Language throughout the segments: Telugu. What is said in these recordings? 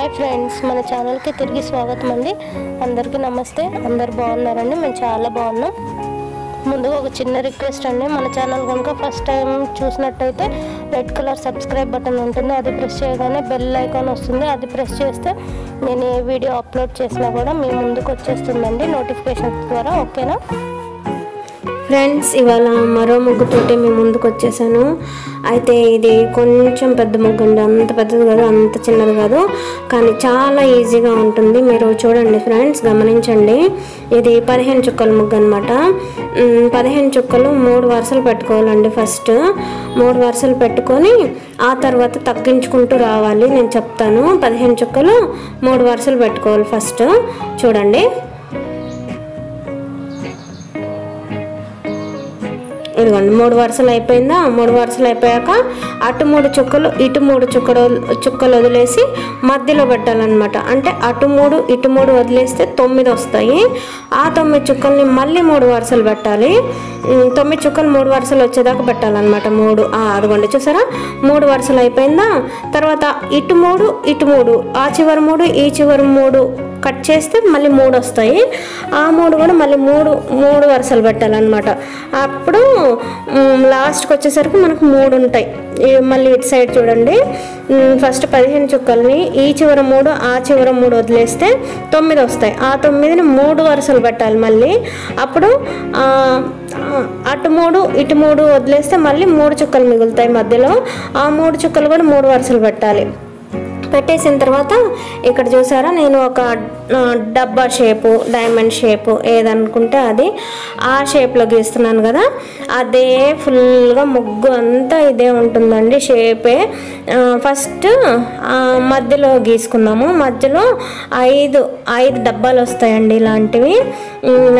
హాయ్ ఫ్రెండ్స్, మన ఛానల్కి తిరిగి స్వాగతం అండి. అందరికీ నమస్తే. అందరు బాగున్నారండి? మేము చాలా బాగున్నాం. ముందుగా ఒక చిన్న రిక్వెస్ట్ అండి, మన ఛానల్ కనుక ఫస్ట్ టైం చూసినట్టయితే రెడ్ కలర్ సబ్స్క్రైబ్ బటన్ ఉంటుంది, అది ప్రెస్ చేయగానే బెల్ ఐకాన్ వస్తుంది. అది ప్రెస్ చేస్తే నేను ఏ వీడియో అప్లోడ్ చేసినా కూడా మీ ముందుకు వచ్చేస్తుందండి నోటిఫికేషన్స్ ద్వారా. ఓకేనా ఫ్రెండ్స్, ఇవాళ మరో ముగ్గుతోటి మేము ముందుకు వచ్చేసాను. అయితే ఇది కొంచెం పెద్ద ముగ్గు అండి, అంత పెద్దది కాదు, అంత చిన్నది కాదు, కానీ చాలా ఈజీగా ఉంటుంది. మీరు చూడండి ఫ్రెండ్స్, గమనించండి. ఇది 15 చుక్కల ముగ్గు అనమాట. 15 చుక్కలు 3 వరుసలు పెట్టుకోవాలండి. ఫస్ట్ 3 వరుసలు పెట్టుకొని ఆ తర్వాత తగ్గించుకుంటూ రావాలి. నేను చెప్తాను. 15 చుక్కలు 3 వరుసలు పెట్టుకోవాలి. ఫస్ట్ చూడండి, ఇదిగోండి 3 వరుసలు అయిపోయిందా. 3 వరుసలు అయిపోయాక అటు 3 చుక్కలు ఇటు 3 చుక్కలు వదిలేసి మధ్యలో పెట్టాలన్నమాట. అంటే అటు 3 ఇటు 3 వదిలేస్తే 9 వస్తాయి. ఆ 9 చుక్కల్ని మళ్ళీ 3 వరుసలు పెట్టాలి. 9 చుక్కలు 3 వరుసలు వచ్చేదాకా పెట్టాలన్నమాట. 3 అదిగోండి, చూసారా? 3 వరుసలు అయిపోయిందా. తర్వాత ఇటు 3 ఇటు 3, ఆ చివరి 3 ఈ చివరి 3 కట్ చేస్తే మళ్ళీ 3 వస్తాయి. ఆ 3 కూడా మళ్ళీ 3 వరుసలు పెట్టాలన్నమాట. అప్పుడు లాస్ట్కి వచ్చేసరికి మనకు 3 ఉంటాయి. మళ్ళీ ఇటు సైడ్ చూడండి, ఫస్ట్ 15 చుక్కల్ని ఈ చివర 3 ఆ చివర 3 వదిలేస్తే 9 వస్తాయి. ఆ 9ని 3 వరుసలు పెట్టాలి మళ్ళీ. అప్పుడు అటు 3 ఇటు 3 వదిలేస్తే మళ్ళీ 3 చుక్కలు మిగులుతాయి మధ్యలో. ఆ 3 చుక్కలు కూడా 3 వరుసలు పెట్టాలి. పెట్టేసిన తర్వాత ఇక్కడ చూసారా, నేను ఒక డబ్బా షేపు, డైమండ్ షేపు ఏదనుకుంటే అది ఆ షేప్లో గీస్తున్నాను కదా. అదే ఫుల్గా ముగ్గు అంతా ఇదే ఉంటుందండి, షేపే. ఫస్ట్ మధ్యలో గీసుకుందాము. మధ్యలో 5 డబ్బాలు వస్తాయండి ఇలాంటివి.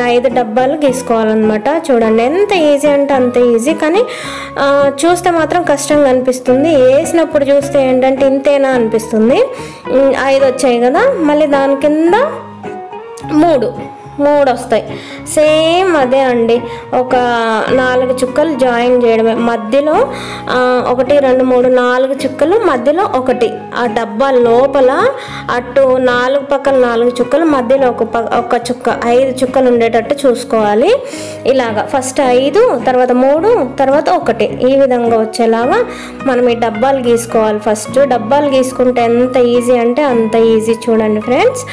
5 డబ్బాలు గీసుకోవాలన్నమాట. చూడండి, ఎంత ఈజీ అంటే అంత ఈజీ, కానీ చూస్తే మాత్రం కష్టంగా అనిపిస్తుంది. వేసినప్పుడు చూస్తే ఏంటంటే ఇంతేనా అనిపిస్తుంది. 5 వచ్చాయి కదా, మళ్ళీ దాని కింద 3 వస్తాయి. సేమ్ అదే అండి, ఒక 4 చుక్కలు జాయిన్ చేయడమే. మధ్యలో 1 2 3 4 చుక్కలు, మధ్యలో 1. ఆ డబ్బా లోపల అటు 4 పక్కల 4 చుక్కలు, మధ్యలో ఒక చుక్క, 5 చుక్కలు ఉండేటట్టు చూసుకోవాలి. ఇలాగా ఫస్ట్ 5, తర్వాత 3, తర్వాత 1, ఈ విధంగా వచ్చేలాగా మనం ఈ డబ్బాలు గీసుకోవాలి. ఫస్ట్ డబ్బాలు గీసుకుంటే ఎంత ఈజీ అంటే అంత ఈజీ. చూడండి ఫ్రెండ్స్,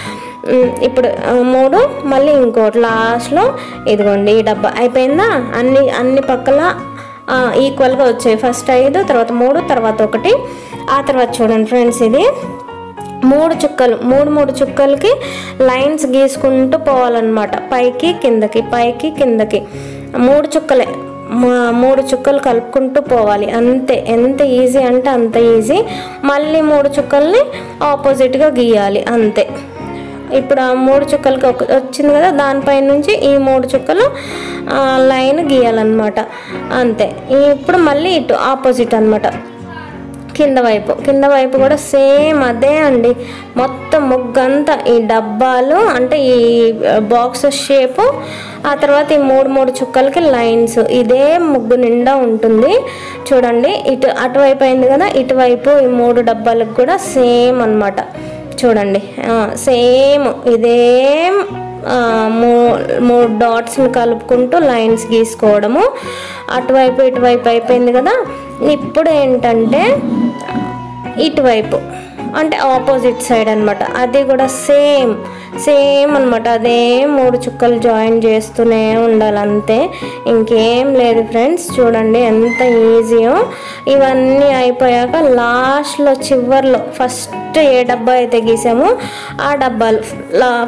ఇప్పుడు 3, మళ్ళీ ఇంకోటి లాస్ట్లో. ఇదిగోండి, ఈ డబ్బా అయిపోయిందా. అన్ని పక్కల ఈక్వల్గా వచ్చాయి. ఫస్ట్ 5, తర్వాత 3, తర్వాత 1. ఆ తర్వాత చూడండి ఫ్రెండ్స్, ఇది 3 చుక్కలు, 3 చుక్కలకి లైన్స్ గీసుకుంటూ పోవాలన్నమాట. పైకి కిందకి, పైకి కిందకి 3 చుక్కలే. 3 చుక్కలు కలుపుకుంటూ పోవాలి. అంతే, ఎంత ఈజీ అంటే అంత ఈజీ. మళ్ళీ 3 చుక్కల్ని ఆపోజిట్గా గీయాలి, అంతే. ఇప్పుడు ఆ 3 చుక్కలకి వచ్చింది కదా, దానిపైన నుంచి ఈ 3 చుక్కలు లైన్ గీయాలన్నమాట, అంతే. ఇప్పుడు మళ్ళీ ఇటు ఆపోజిట్ అన్నమాట, కింద వైపు కూడా సేమ్ అదే అండి. మొత్తం ముగ్గంతా ఈ డబ్బాలు అంటే ఈ బాక్స్ షేపు, ఆ తర్వాత ఈ 3 చుక్కలకి లైన్స్, ఇదే ముగ్గు నిండా ఉంటుంది. చూడండి, అటువైపు అయింది కదా, ఇటువైపు ఈ 3 డబ్బాలకు కూడా సేమ్ అన్నమాట. చూడండి, సేమ్ ఇదే 3 డాట్స్ని కలుపుకుంటూ లైన్స్ గీసుకోవడము. అటువైపు ఇటువైపు అయిపోయింది కదా. ఇప్పుడు ఏంటంటే ఇటువైపు అంటే ఆపోజిట్ సైడ్ అనమాట, అది కూడా సేమ్ అనమాట. అదే 3 చుక్కలు జాయిన్ చేస్తూనే ఉండాలి, అంతే, ఇంకేం లేదు ఫ్రెండ్స్. చూడండి ఎంత ఈజీయో. ఇవన్నీ అయిపోయాక లాస్ట్లో చివర్లో ఫస్ట్ ఏ డబ్బా అయితే గీసామో ఆ డబ్బాలు,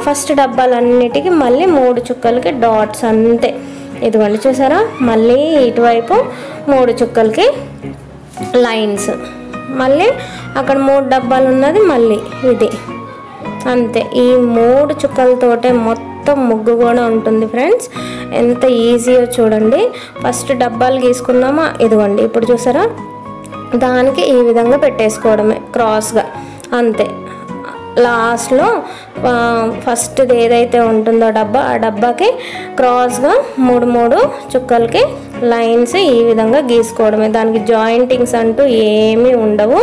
ఫస్ట్ డబ్బాలన్నిటికీ మళ్ళీ 3 చుక్కలకి డాట్స్, అంతే. ఇదిగోండి, చూసారా? మళ్ళీ ఇటువైపు 3 చుక్కలకి లైన్స్, మళ్ళీ అక్కడ 3 డబ్బాలు ఉన్నది, మళ్ళీ ఇది, అంతే. ఈ 3 చుక్కలతోటే మొత్తం ముగ్గు కూడా ఉంటుంది ఫ్రెండ్స్. ఎంత ఈజీయో చూడండి. ఫస్ట్ డబ్బాలు గీసుకున్నామా, ఇదిగోండి, ఇప్పుడు చూసారా? దానికి ఈ విధంగా పెట్టేసుకోవడమే క్రాస్గా, అంతే. లాస్ట్లో ఫస్ట్ది ఏదైతే ఉంటుందో డబ్బా, ఆ డబ్బాకి క్రాస్గా 3 చుక్కలకి లైన్స్ ఈ విధంగా గీసుకోవడమే. దానికి జాయింటింగ్స్ అంటూ ఏమీ ఉండవు.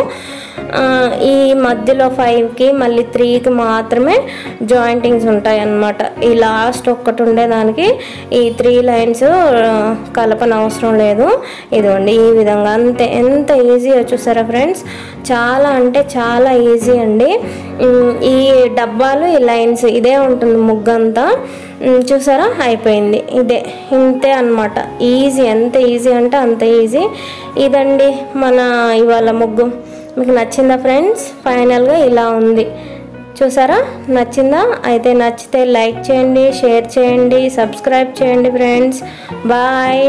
ఈ మధ్యలో 5కి మళ్ళీ 3కి మాత్రమే జాయింటింగ్స్ ఉంటాయి అన్నమాట. ఈ లాస్ట్ ఒక్కటి ఉండేదానికి ఈ 3 లైన్స్ కలపన అవసరం లేదు. ఇదిగోండి ఈ విధంగా, అంతే. ఎంత ఈజీగా చూసారా ఫ్రెండ్స్, చాలా అంటే చాలా ఈజీ అండి. ఈ డబ్బాలు ఈ లైన్స్ ఇదే ఉంటుంది ముగ్గంతా. చూసారా, అయిపోయింది. ఇంతే అన్నమాట. ఈజీ, ఎంత ఈజీ అంటే అంత ఈజీ. ఇదండి మన ఇవాళ ముగ్గు. మీకు నచ్చిందా ఫ్రెండ్స్? ఫైనల్గా ఇలా ఉంది. చూసారా, నచ్చిందా? అయితే నచ్చితే లైక్ చేయండి, షేర్ చేయండి, సబ్స్క్రైబ్ చేయండి ఫ్రెండ్స్. బాయ్.